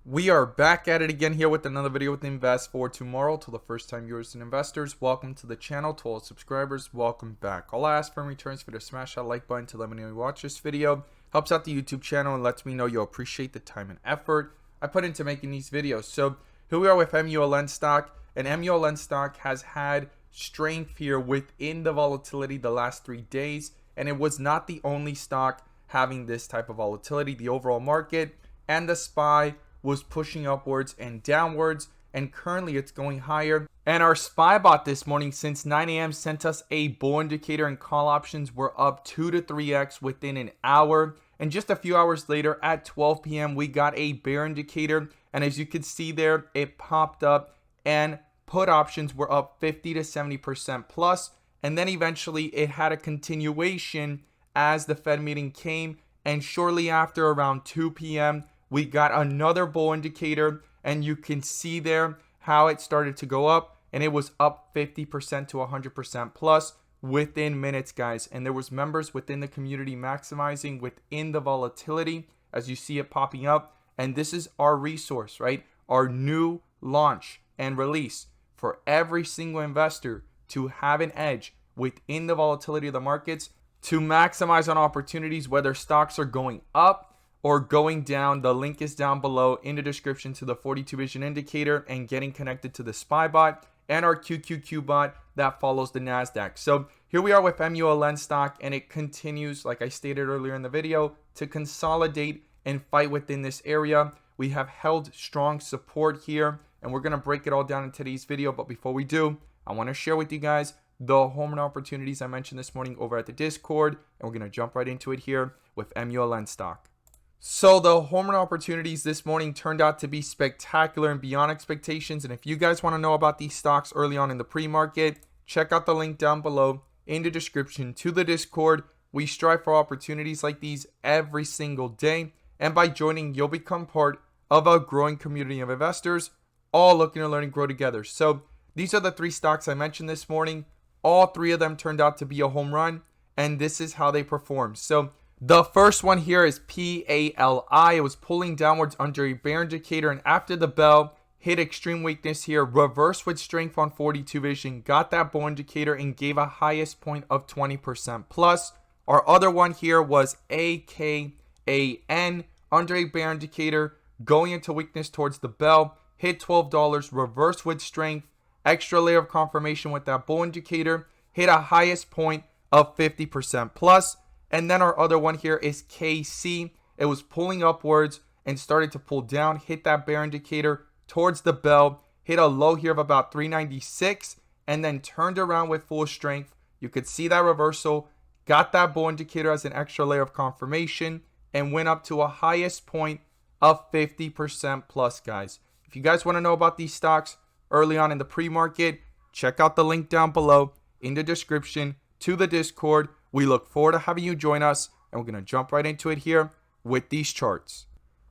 We are back at it again here with another video with Invest for Tomorrow. To the first time viewers and investors, welcome to the channel. To all subscribers, welcome back. All I ask for in return is for you to smash that like button to let me know you watch this video. Helps out the YouTube channel and lets me know you appreciate the time and effort I put into making these videos. So here we are with MULN stock, and MULN stock has had strength here within the volatility the last 3 days, and it was not the only stock having this type of volatility. The overall market and the SPY was pushing upwards and downwards, and currently it's going higher. And our SPY bot this morning since 9 a.m. sent us a bull indicator, and call options were up 2 to 3x within an hour. And just a few hours later at 12 p.m. we got a bear indicator, and as you can see there, it popped up and put options were up 50 to 70% plus. And then eventually it had a continuation as the Fed meeting came, and shortly after around 2 p.m. we got another bull indicator, and you can see there how it started to go up, and it was up 50% to 100% plus within minutes, guys. And there was members within the community maximizing within the volatility as you see it popping up. And this is our resource, right? Our new launch and release for every single investor to have an edge within the volatility of the markets, to maximize on opportunities, whether stocks are going up or going down. The link is down below in the description to the 42 vision indicator and getting connected to the SPY bot and our QQQ bot that follows the NASDAQ. So here we are with MULN stock, and it continues, like I stated earlier in the video, to consolidate and fight within this area. We have held strong support here, and we're going to break it all down in today's video. But before we do, I want to share with you guys the home run opportunities I mentioned this morning over at the Discord, and we're going to jump right into it here with MULN stock. So the home run opportunities this morning turned out to be spectacular and beyond expectations. And if you guys want to know about these stocks early on in the pre-market, check out the link down below in the description to the Discord. We strive for opportunities like these every single day, and by joining, you'll become part of a growing community of investors, all looking to learn and grow together. So these are the 3 stocks I mentioned this morning. All 3 of them turned out to be a home run, and this is how they performed. So the first one here is PALI. It was pulling downwards under a bear indicator, and after the bell hit extreme weakness here, reversed with strength on 42 vision, got that bull indicator and gave a highest point of 20% plus. Our other one here was AKAN under a bear indicator, going into weakness towards the bell, hit $12, reversed with strength, extra layer of confirmation with that bull indicator, hit a highest point of 50% plus. And then our other one here is KC. It was pulling upwards and started to pull down, hit that bear indicator towards the bell, hit a low here of about 396, and then turned around with full strength. You could see that reversal, got that bull indicator as an extra layer of confirmation, and went up to a highest point of 50% plus, guys. If you guys want to know about these stocks early on in the pre-market, check out the link down below in the description to the Discord. We look forward to having you join us, and we're going to jump right into it here with these charts.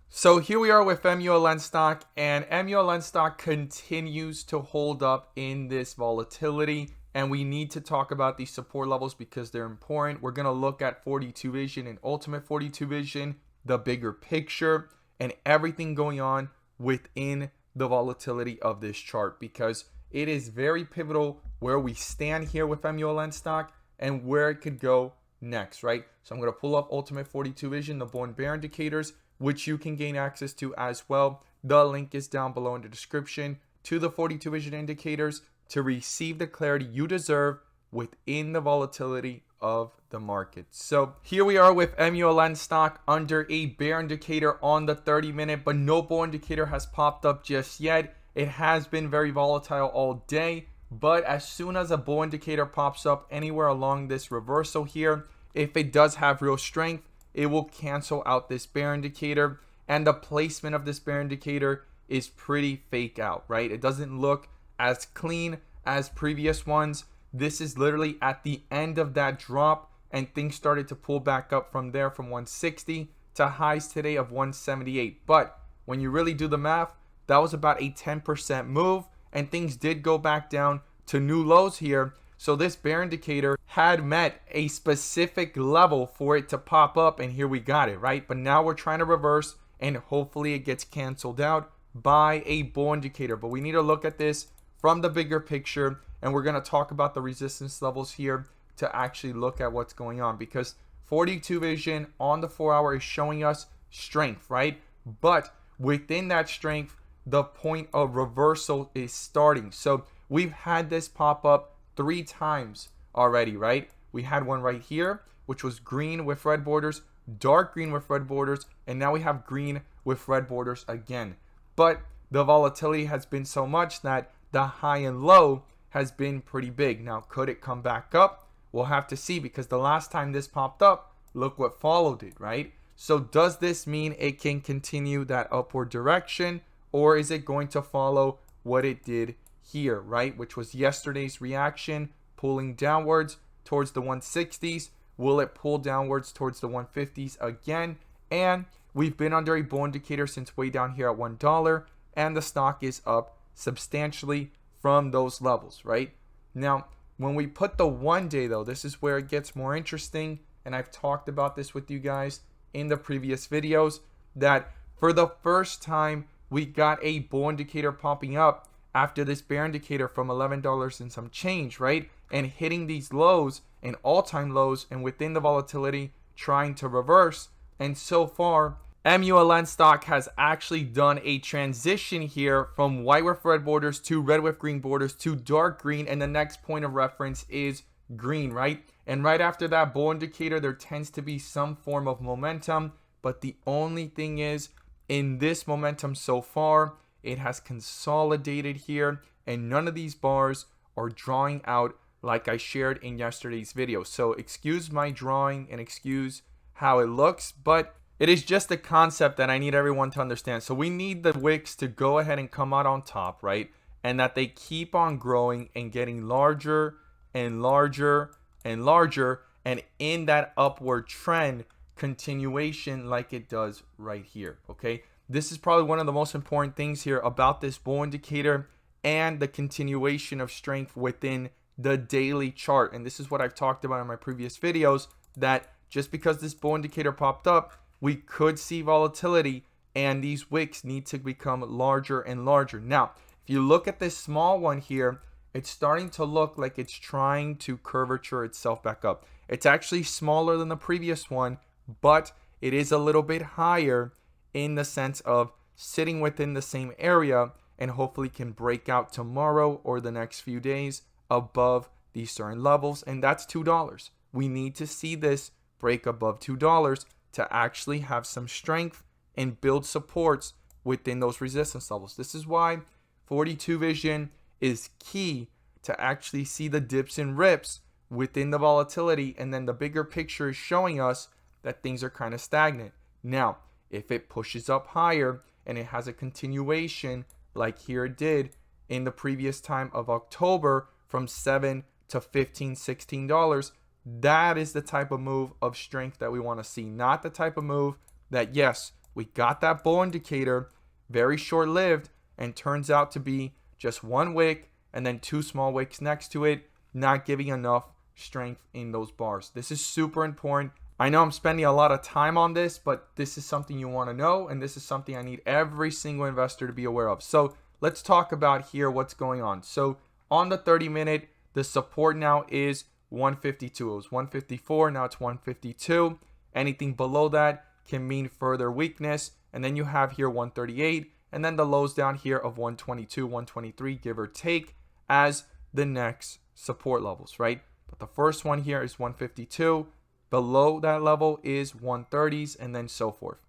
So here we are with MULN stock, and MULN stock continues to hold up in this volatility, and we need to talk about these support levels because they're important. We're going to look at 42 vision and ultimate 42 vision, the bigger picture, and everything going on within the volatility of this chart, because it is very pivotal where we stand here with MULN stock and where it could go next, right? So I'm going to pull up ultimate 42 vision, the bull and bear indicators, which you can gain access to as well. The link is down below in the description to the 42 vision indicators to receive the clarity you deserve within the volatility of the market. So here we are with MULN stock under a bear indicator on the 30-minute, but no bull indicator has popped up just yet. It has been very volatile all day, but as soon as a bull indicator pops up anywhere along this reversal here, if it does have real strength, it will cancel out this bear indicator, and the placement of this bear indicator is pretty fake out, right? It doesn't look as clean as previous ones. This is literally at the end of that drop, and things started to pull back up from there from 160 to highs today of 178. But when you really do the math, that was about a 10% move, and things did go back down to new lows here. So this bear indicator had met a specific level for it to pop up, and here we got it, right? But now we're trying to reverse and hopefully it gets canceled out by a bull indicator. But we need to look at this from the bigger picture, and we're going to talk about the resistance levels here to actually look at what's going on, because 42 vision on the 4-hour is showing us strength, right? But within that strength, the point of reversal is starting. So we've had this pop up 3 times already, right? We had one right here, which was green with red borders, dark green with red borders, and now we have green with red borders again. But the volatility has been so much that the high and low has been pretty big. Now, could it come back up? We'll have to see, because the last time this popped up, look what followed it, right? So does this mean it can continue that upward direction, or is it going to follow what it did here, right? Which was yesterday's reaction, pulling downwards towards the 160s. Will it pull downwards towards the 150s again? And we've been under a bull indicator since way down here at $1, and the stock is up substantially from those levels, right? Now, when we put the 1 day though, this is where it gets more interesting, and I've talked about this with you guys in the previous videos, that for the first time we got a bull indicator popping up after this bear indicator from $11 and some change, right? And hitting these lows and all-time lows, and within the volatility trying to reverse. And so far, MULN stock has actually done a transition here from white with red borders to red with green borders to dark green, and the next point of reference is green, right? And right after that bull indicator, there tends to be some form of momentum, but the only thing is, in this momentum so far, it has consolidated here, and none of these bars are drawing out like I shared in yesterday's video. So excuse my drawing and excuse how it looks, but it is just a concept that I need everyone to understand. So we need the wicks to go ahead and come out on top, right? And that they keep on growing and getting larger and larger and larger, and in that upward trend continuation like it does right here, okay? This is probably one of the most important things here about this bull indicator and the continuation of strength within the daily chart. And this is what I've talked about in my previous videos, that just because this bull indicator popped up, we could see volatility, and these wicks need to become larger and larger. Now, if you look at this small one here, it's starting to look like it's trying to curvature itself back up. It's actually smaller than the previous one, but it is a little bit higher in the sense of sitting within the same area, and hopefully can break out tomorrow or the next few days above these certain levels, and that's $2. We need to see this break above $2 to actually have some strength and build supports within those resistance levels. This is why 42 vision is key, to actually see the dips and rips within the volatility, and then the bigger picture is showing us that things are kind of stagnant. Now, if it pushes up higher and it has a continuation like here it did in the previous time of October from $7 to $15, $16, that is the type of move of strength that we want to see. Not the type of move that, yes, we got that bull indicator, very short-lived, and turns out to be just one wick and then 2 small wicks next to it, not giving enough strength in those bars. This is super important. I know I'm spending a lot of time on this, but this is something you want to know, and this is something I need every single investor to be aware of. So let's talk about here what's going on. So on the 30-minute, the support now is 152. It was 154, now it's 152. Anything below that can mean further weakness. And then you have here 138, and then the lows down here of 122, 123, give or take, as the next support levels, right? But the first one here is 152. Below that level is 130s, and then so forth.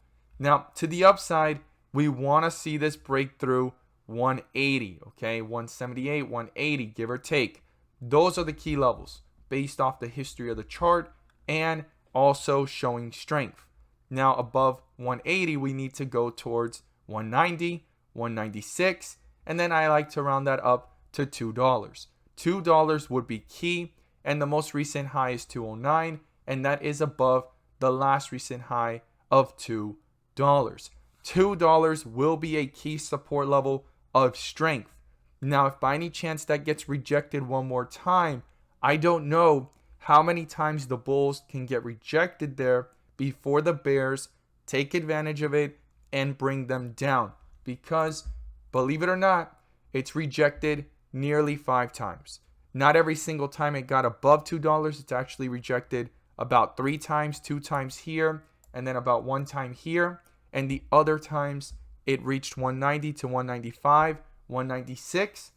Now, to the upside, we want to see this break through 180, okay? 178, 180, give or take. Those are the key levels based off the history of the chart and also showing strength. Now, above 180, we need to go towards 190, 196, and then I like to round that up to $2. $2 would be key, and the most recent high is 209, and that is above the last recent high of $2. $2 will be a key support level of strength. Now, if by any chance that gets rejected one more time, I don't know how many times the bulls can get rejected there before the bears take advantage of it and bring them down, because believe it or not, it's rejected nearly 5 times. Not every single time it got above $2, it's actually rejected about 3 times, 2 times here, and then about 1 time here. And the other times it reached 190 to 195, 196.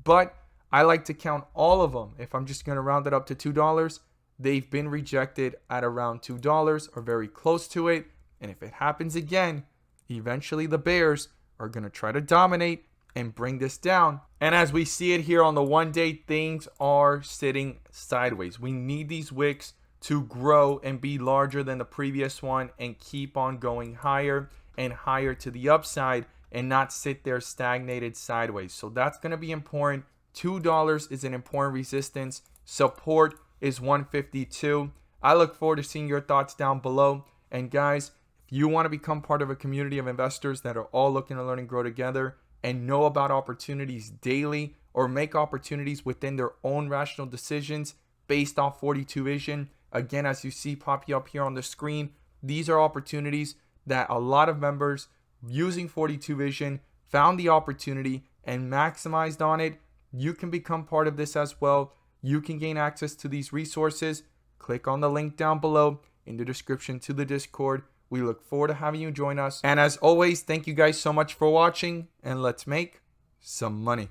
But I like to count all of them. If I'm just going to round it up to $2, they've been rejected at around $2 or very close to it. And if it happens again, eventually the bears are going to try to dominate and bring this down. And as we see it here on the 1 day, things are sitting sideways. We need these wicks to grow and be larger than the previous one and keep on going higher and higher to the upside and not sit there stagnated sideways. So that's going to be important. $2 is an important resistance. Support is 152. I look forward to seeing your thoughts down below. And guys, if you want to become part of a community of investors that are all looking to learn and grow together and know about opportunities daily, or make opportunities within their own rational decisions based off 42 vision, again, as you see popping up here on the screen, these are opportunities that a lot of members using 42 vision found the opportunity and maximized on it. You can become part of this as well. You can gain access to these resources. Click on the link down below in the description to the Discord. We look forward to having you join us. And as always, thank you guys so much for watching, and let's make some money.